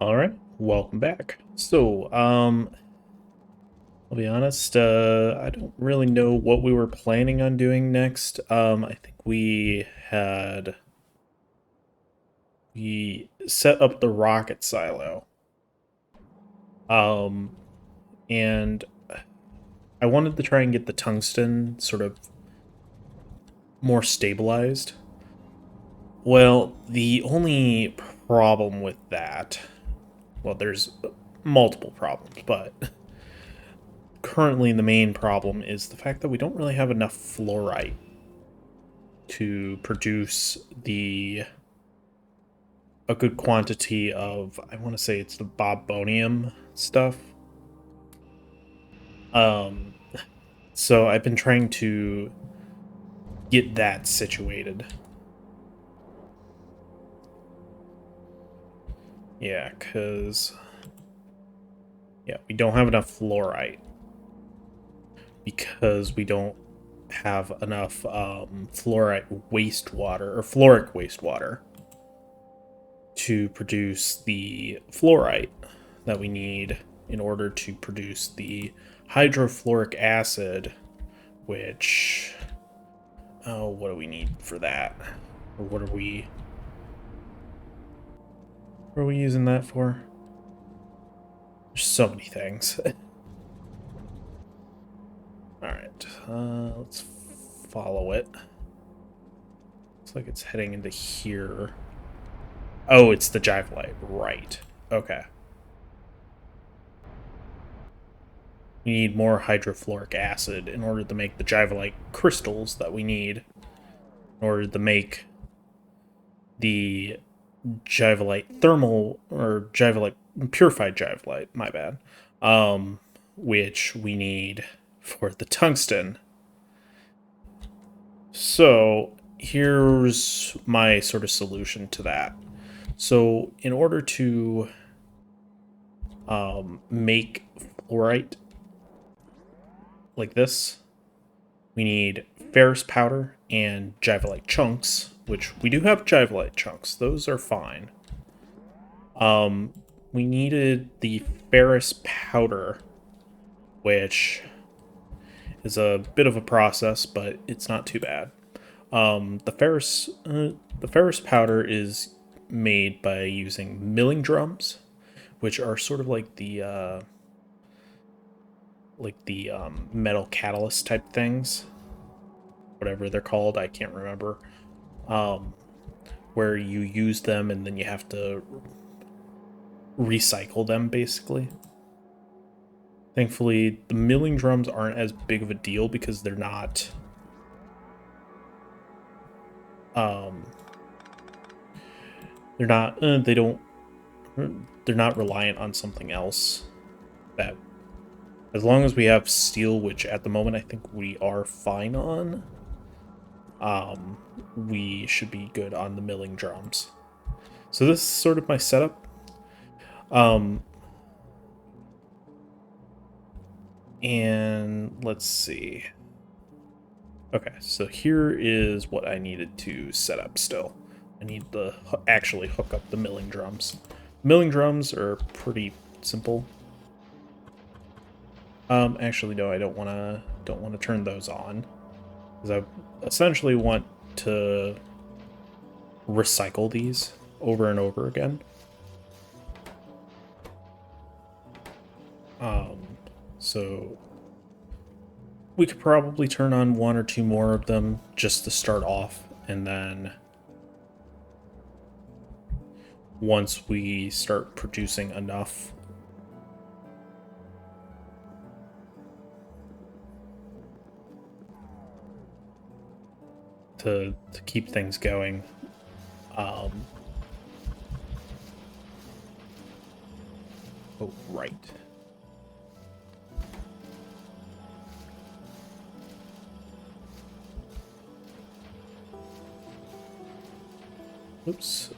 All right, welcome back. I'll be honest, I don't really know what we were planning on doing next. I think we set up the rocket silo. Um, and I wanted to try and get the tungsten sort of more stabilized. Well, the only problem with that, well, there's multiple problems, but currently the main problem is the fact that we don't really have enough fluorite to produce a good quantity of, I want to say it's the bobonium stuff. Um so I've been trying to get that situated. Yeah, we don't have enough fluorite because we don't have enough fluorite wastewater or fluoric wastewater to produce the fluorite that we need in order to produce the hydrofluoric acid, which, oh, what do we need for that? Or what are we using that for? There's so many things. Alright, let's follow it. Looks like it's heading into here. Oh, it's the Jivelite. Right. Okay. We need more hydrofluoric acid in order to make the Jivelite crystals that we need in order to make the Jivelite thermal, or Jivelite, purified Jivelite, my bad, which we need for the tungsten. So here's my sort of solution to that. So in order to make fluorite like this, we need ferrous powder and Jivelite chunks, which we do have Jivelite chunks. Those are fine. We needed the ferrous powder, which is a bit of a process, but it's not too bad. The ferrous powder is made by using milling drums, which are sort of like the metal catalyst type things, whatever they're called. I can't remember. Where you use them and then you have to recycle them, basically. Thankfully, the milling drums aren't as big of a deal because they're not they don't they're not reliant on something else. That, as long as we have steel, which at the moment I think we are fine on, we should be good on the milling drums. So this is sort of my setup. And let's see. Okay, so here is what I needed to set up still. I need to actually hook up the milling drums. Milling drums are pretty simple. Actually, no, I don't want to turn those on, because I essentially want to recycle these over and over again. So we could probably turn on one or two more of them just to start off, and then once we start producing enough to keep things going, oh, right. Oops.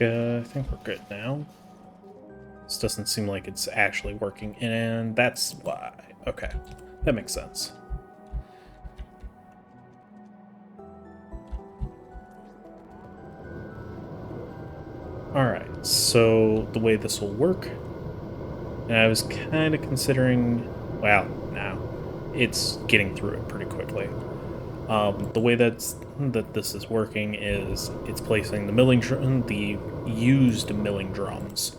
I think we're good now. This doesn't seem like it's actually working, and that's why. Okay, that makes sense. Alright, so the way this will work, and I was kind of considering, well, now it's getting through it pretty quickly. The way that this is working is it's placing the used milling drums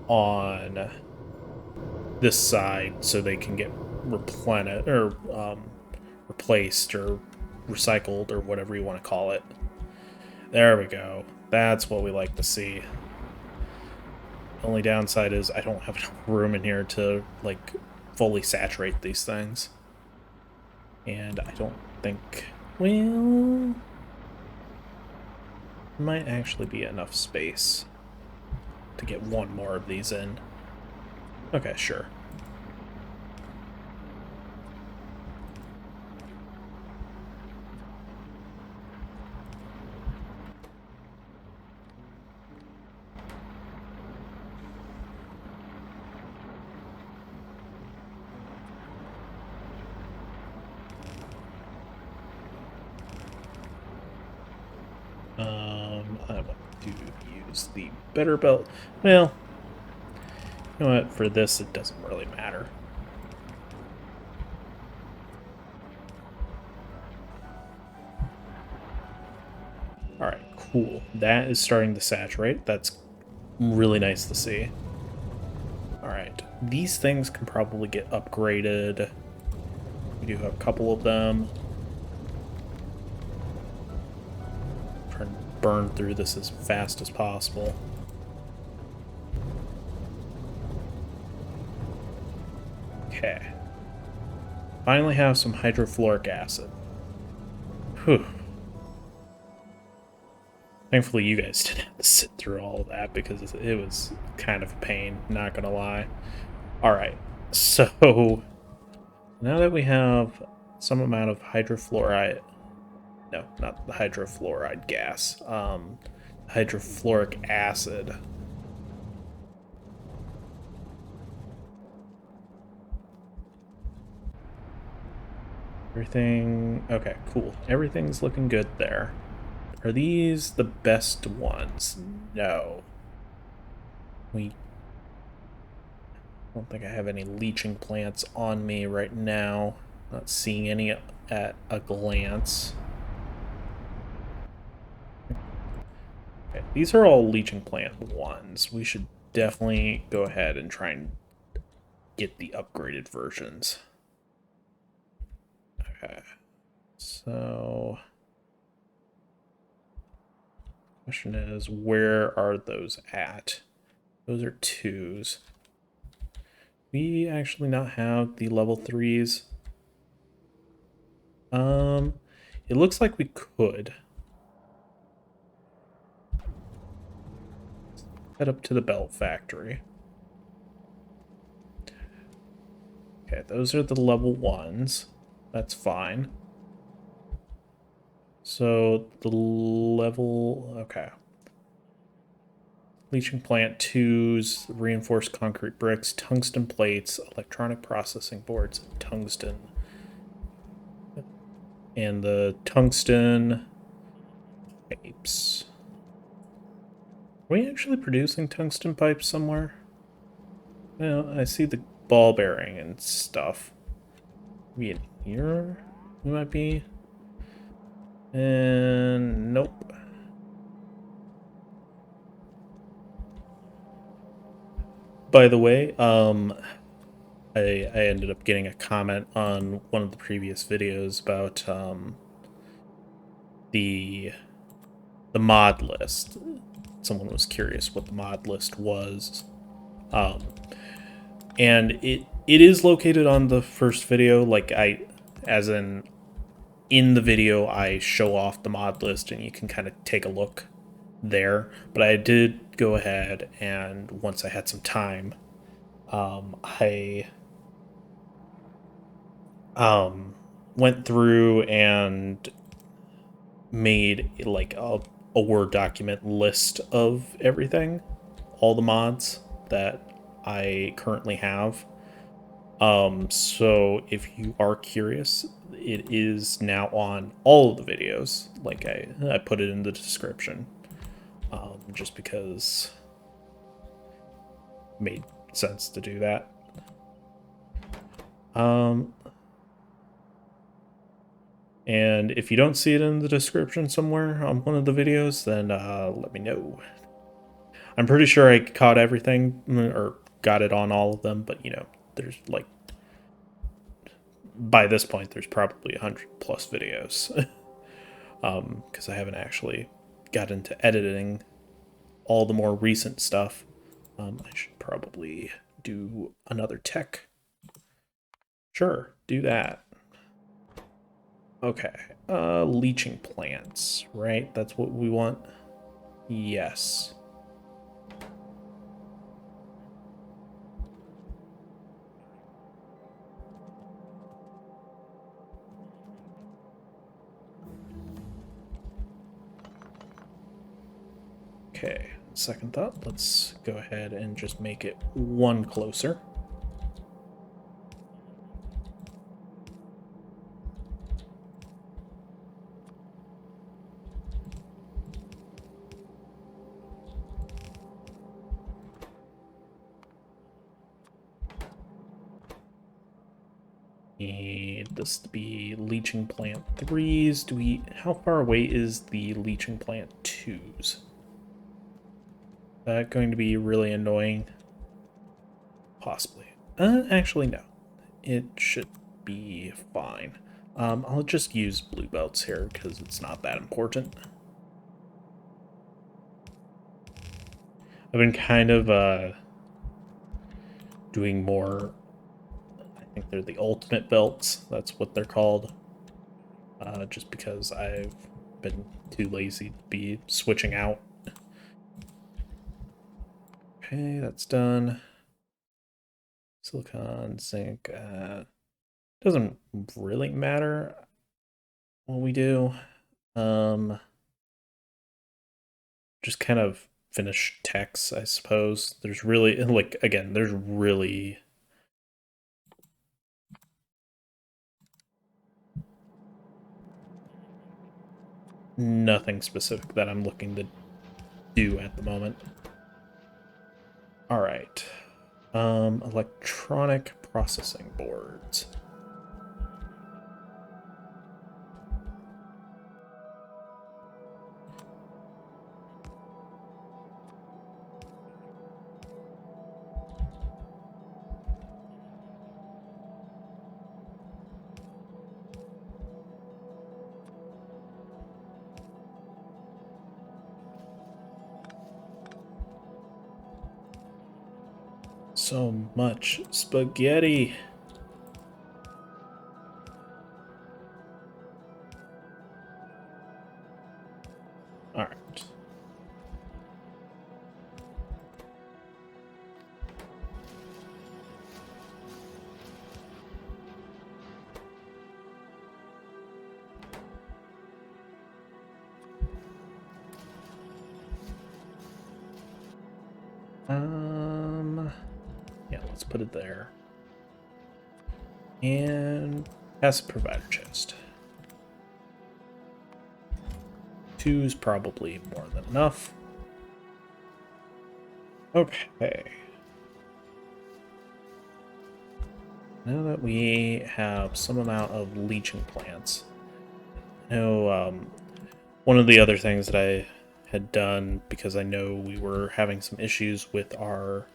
on this side so they can get replenished or replaced or recycled or whatever you want to call it. There we go. That's what we like to see. The only downside is I don't have enough room in here to like fully saturate these things. And I don't think, well, there might actually be enough space to get one more of these in. Okay, sure. I want to use the better belt. Well, you know what? For this, it doesn't really matter. Alright, cool. That is starting to saturate. That's really nice to see. Alright, these things can probably get upgraded. We do have a couple of them. Try and burn through this as fast as possible. Okay. Finally have some hydrofluoric acid. Whew. Thankfully, you guys didn't have to sit through all of that because it was kind of a pain, not gonna lie. Alright, so now that we have some amount of hydrofluoride, no, not the hydrofluoride gas, hydrofluoric acid. Everything, okay, cool. Everything's looking good there. Are these the best ones? No. I don't think I have any leaching plants on me right now. Not seeing any at a glance. Okay, these are all leaching plant ones. We should definitely go ahead and try and get the upgraded versions. Okay. So question is, where are those at? Those are 2s. We actually not have the level 3s. It looks like we could. Head up to the belt factory. Okay, those are the level 1s. That's fine. So the level, okay. Leaching plant 2s, reinforced concrete bricks, tungsten plates, electronic processing boards, tungsten. And the tungsten pipes. Are we actually producing tungsten pipes somewhere? Well, I see the ball bearing and stuff. Maybe in here we might be. And nope. By the way, I ended up getting a comment on one of the previous videos about the mod list. Someone was curious what the mod list was. And it is located on the first video, like as in the video I show off the mod list and you can kind of take a look there. But I did go ahead and once I had some time, I went through and made like a Word document list of everything, all the mods that I currently have. So if you are curious, it is now on all of the videos. Like I put it in the description, just because it made sense to do that. And if you don't see it in the description somewhere on one of the videos, then let me know. I'm pretty sure I caught everything, or got it on all of them, but you know, there's like, by this point, there's probably 100+ videos. Because I haven't actually got into editing all the more recent stuff. I should probably do another tech. Sure, do that. Okay, leaching plants, right? That's what we want? Yes. Okay, second thought, let's go ahead and just make it one closer. Need this to be leaching plant 3s. How far away is the leaching plant 2s? That going to be really annoying? Possibly. Actually, no. It should be fine. I'll just use blue belts here because it's not that important. I've been kind of doing more, I think they're the ultimate belts. That's what they're called. Just because I've been too lazy to be switching out. Okay, that's done. Silicon, zinc, doesn't really matter what we do. Just kind of finish techs, I suppose. There's really, like, again, there's really nothing specific that I'm looking to do at the moment. All right. Electronic processing boards. So much spaghetti. All right. Yeah, let's put it there. And as a provider chest. 2's probably more than enough. Okay. Now that we have some amount of leaching plants, I know one of the other things that I had done, because I know we were having some issues with our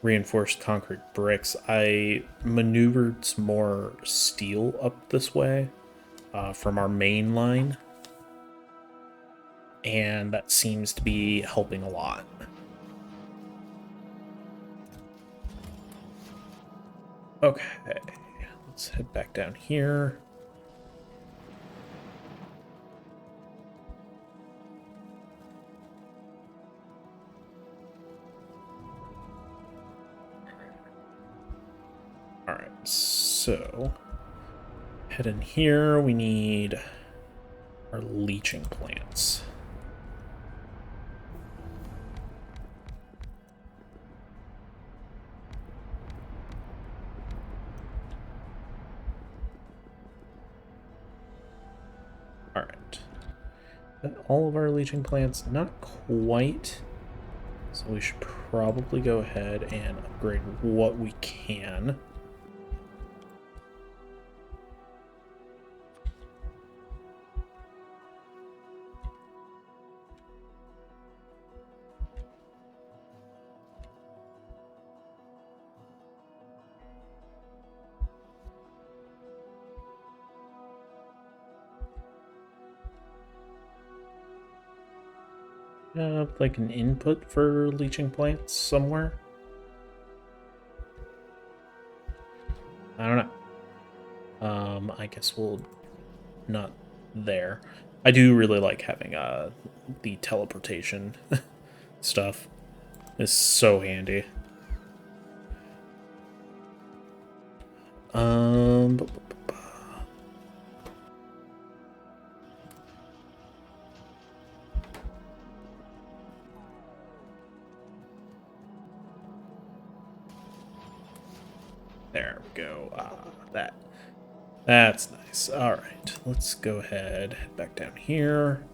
reinforced concrete bricks, I maneuvered some more steel up this way from our main line, and that seems to be helping a lot. Okay, let's head back down here. Alright, so head in here, we need our leaching plants. all of our leaching plants? Not quite. So we should probably go ahead and upgrade what we can. Like an input for leaching plants somewhere? I don't know. I guess we'll not there. I do really like having the teleportation stuff. It's so handy. Bu- bu- bu- bu- There we go. That's nice. All right, let's go ahead, head back down here.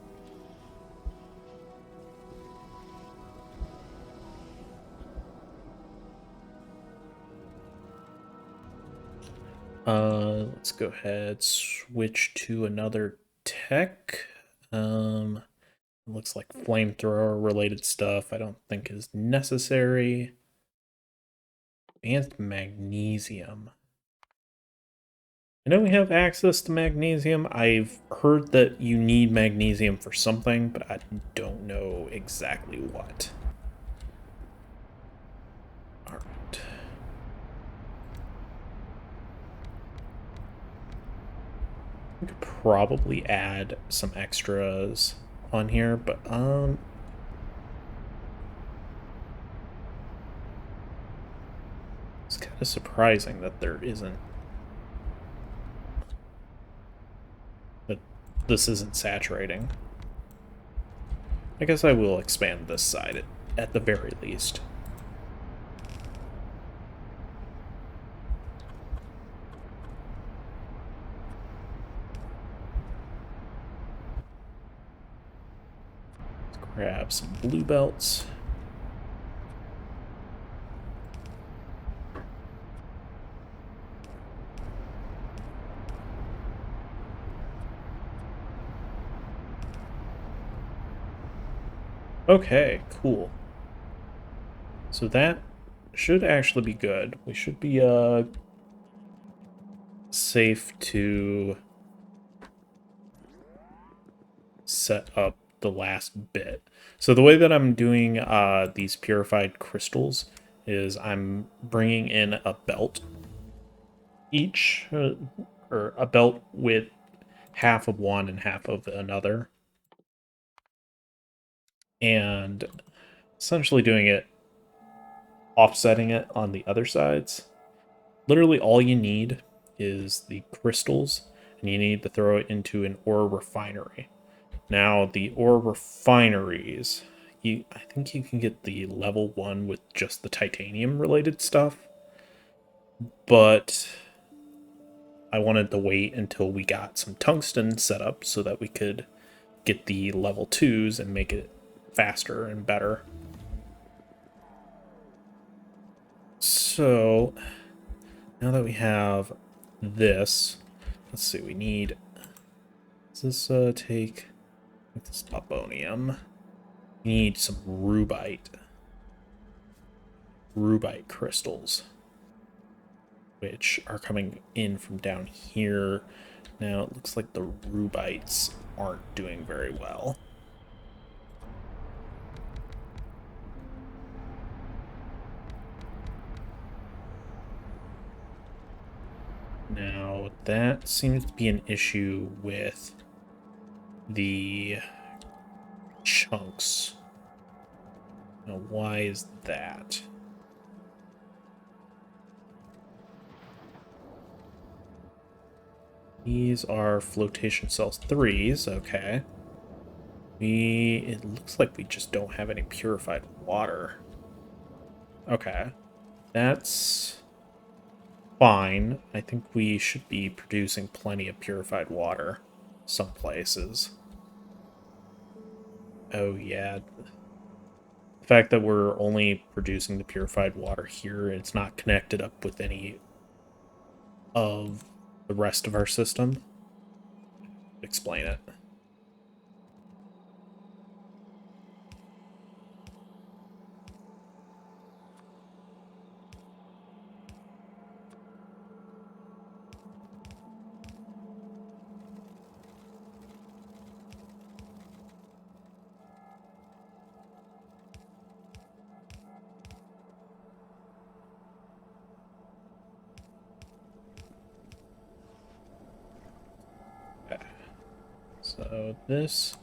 Let's go ahead, switch to another tech. Looks like flamethrower related stuff I don't think is necessary. Advanced magnesium. I know we have access to magnesium. I've heard that you need magnesium for something, but I don't know exactly what. Alright. We could probably add some extras on here, but it's kind of surprising that there isn't. That this isn't saturating. I guess I will expand this side at the very least. Let's grab some blue belts. Okay, cool. So that should actually be good. We should be safe to set up the last bit. So the way that I'm doing these purified crystals is I'm bringing in a belt each, or a belt with half of one and half of another, and essentially doing it, offsetting it on the other sides. Literally all you need is the crystals, and you need to throw it into an ore refinery. Now, the ore refineries, I think you can get the level 1 with just the titanium related stuff, but I wanted to wait until we got some tungsten set up so that we could get the level 2s and make it faster and better. So, now that we have this, let's see, we need, does this take this Bobonium? We need some rubite crystals, which are coming in from down here. Now it looks like the rubites aren't doing very well. Now that seems to be an issue with the chunks. Now why is that? These are flotation cells 3s, okay. It looks like we just don't have any purified water. Okay. That's fine. I think we should be producing plenty of purified water some places. Oh, yeah. The fact that we're only producing the purified water here, it's not connected up with any of the rest of our system. Explain it. Okay. So this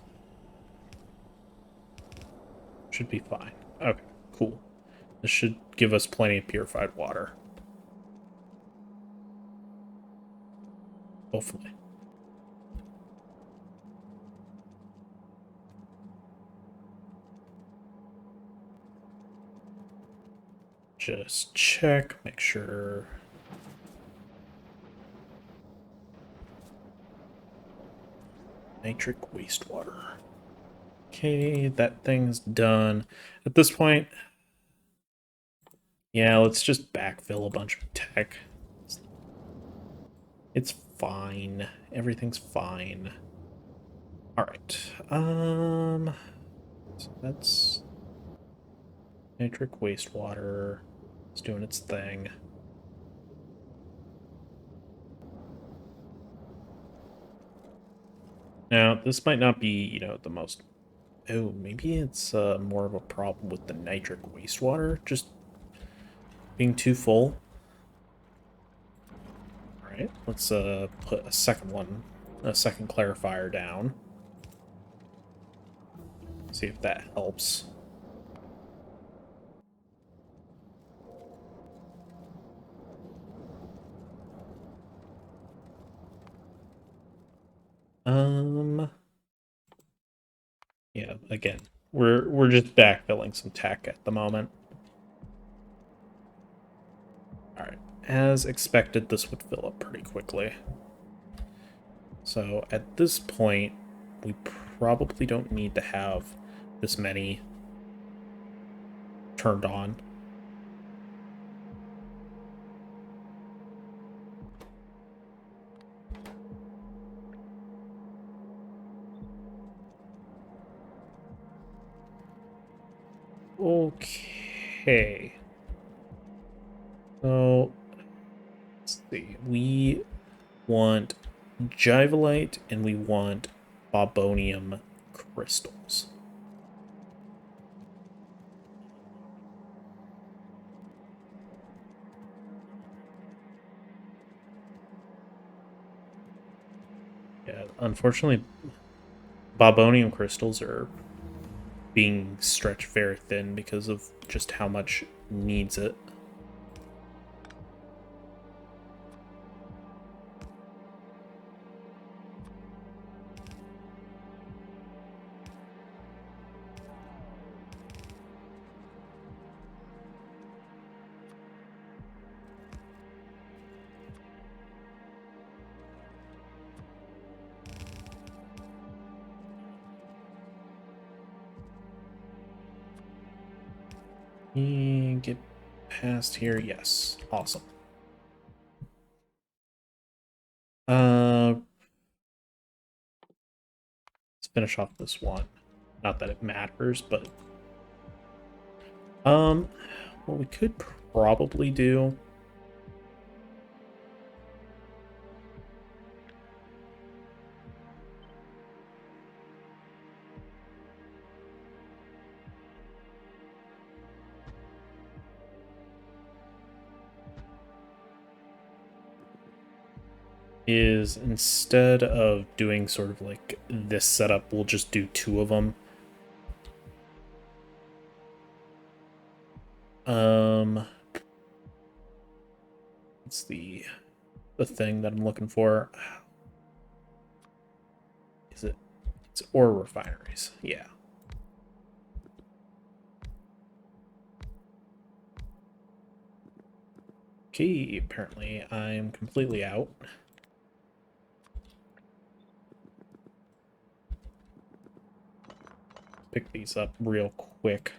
should be fine. Okay, cool. This should give us plenty of purified water. Hopefully. Just check, make sure. Nitric wastewater. Okay, that thing's done. At this point, yeah, let's just backfill a bunch of tech. It's fine. Everything's fine. All right. So that's nitric wastewater. It's doing its thing. Now, this might not be, the most... Oh, maybe it's more of a problem with the nitric wastewater just being too full. All right, let's put a second clarifier down. See if that helps. Yeah, again, we're just backfilling some tech at the moment. All right, as expected, this would fill up pretty quickly. So at this point, we probably don't need to have this many turned on. Okay. So, let's see. We want Jivolite and we want Bobonium crystals. Yeah, unfortunately, Bobonium crystals are being stretched very thin because of just how much needs it. Get past here. Yes. Awesome. Let's finish off this one. Not that it matters, but what we could probably do is, instead of doing sort of like this setup, we'll just do two of them. It's the thing that I'm looking for. Is it? It's ore refineries. Yeah. Okay, apparently I'm completely out. pick these up real quick.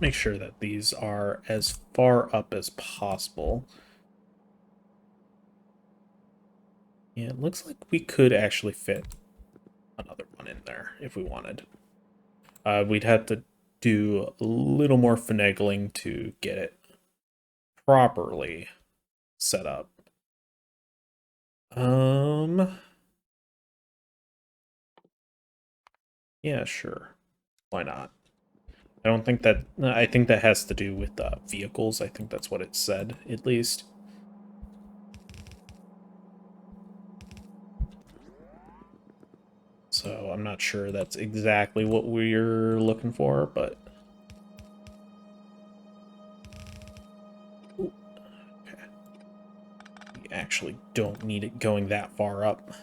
Make sure that these are as far up as possible. Yeah, it looks like we could actually fit another one in there if we wanted. We'd have to do a little more finagling to get it properly set up. Yeah, sure. Why not? I don't think that... I think that has to do with vehicles. I think that's what it said, at least. So I'm not sure that's exactly what we're looking for, but... Ooh. Okay. We actually don't need it going that far up.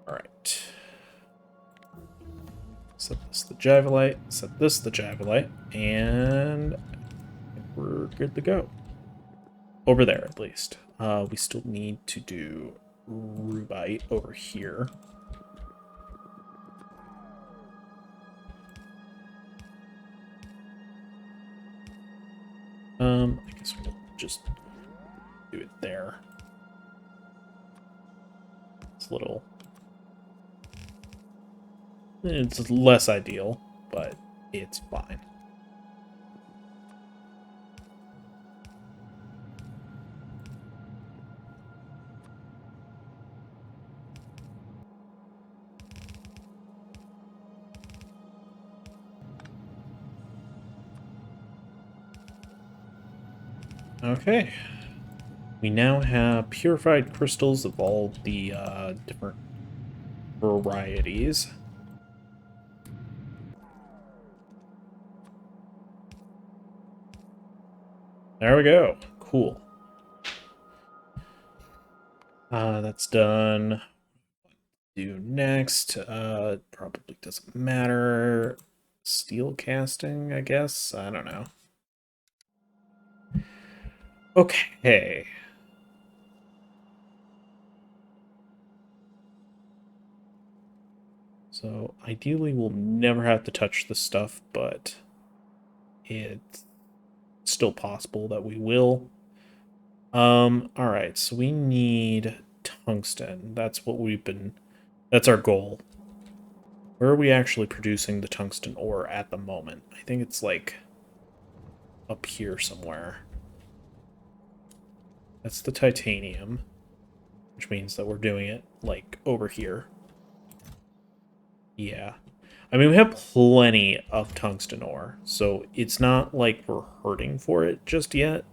Alright. Set this the Javelite, set this the Javelite, and we're good to go. Over there, at least. We still need to do Rubite over here. I guess we'll just do it there. It's a little... It's less ideal, but it's fine. Okay. We now have purified crystals of all the different varieties. There we go. Cool. That's done. Do next. Probably doesn't matter. Steel casting, I guess. I don't know. Okay. So ideally we'll never have to touch this stuff, but it's still possible that we will. Alright, so we need tungsten. That's our goal. Where are we actually producing the tungsten ore at the moment? I think it's like up here somewhere. That's the titanium, which means that we're doing it like over here. Yeah. I mean, we have plenty of tungsten ore, so it's not like we're hurting for it just yet,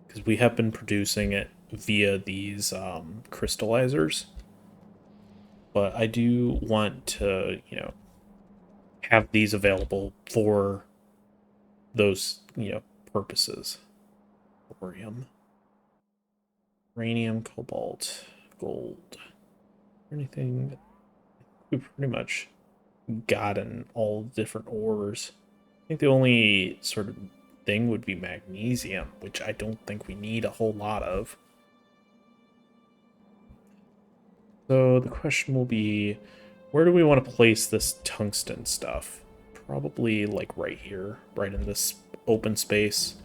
because we have been producing it via these crystallizers. But I do want to, have these available for those, purposes. Thorium, uranium, cobalt, gold. Anything? We've pretty much gotten all different ores. I think the only sort of thing would be magnesium, which I don't think we need a whole lot of. So the question will be, where do we want to place this tungsten stuff? Probably like right here, right in this open space.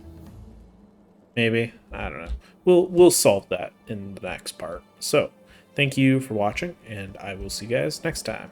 Maybe? I don't know. We'll solve that in the next part. So, thank you for watching, and I will see you guys next time.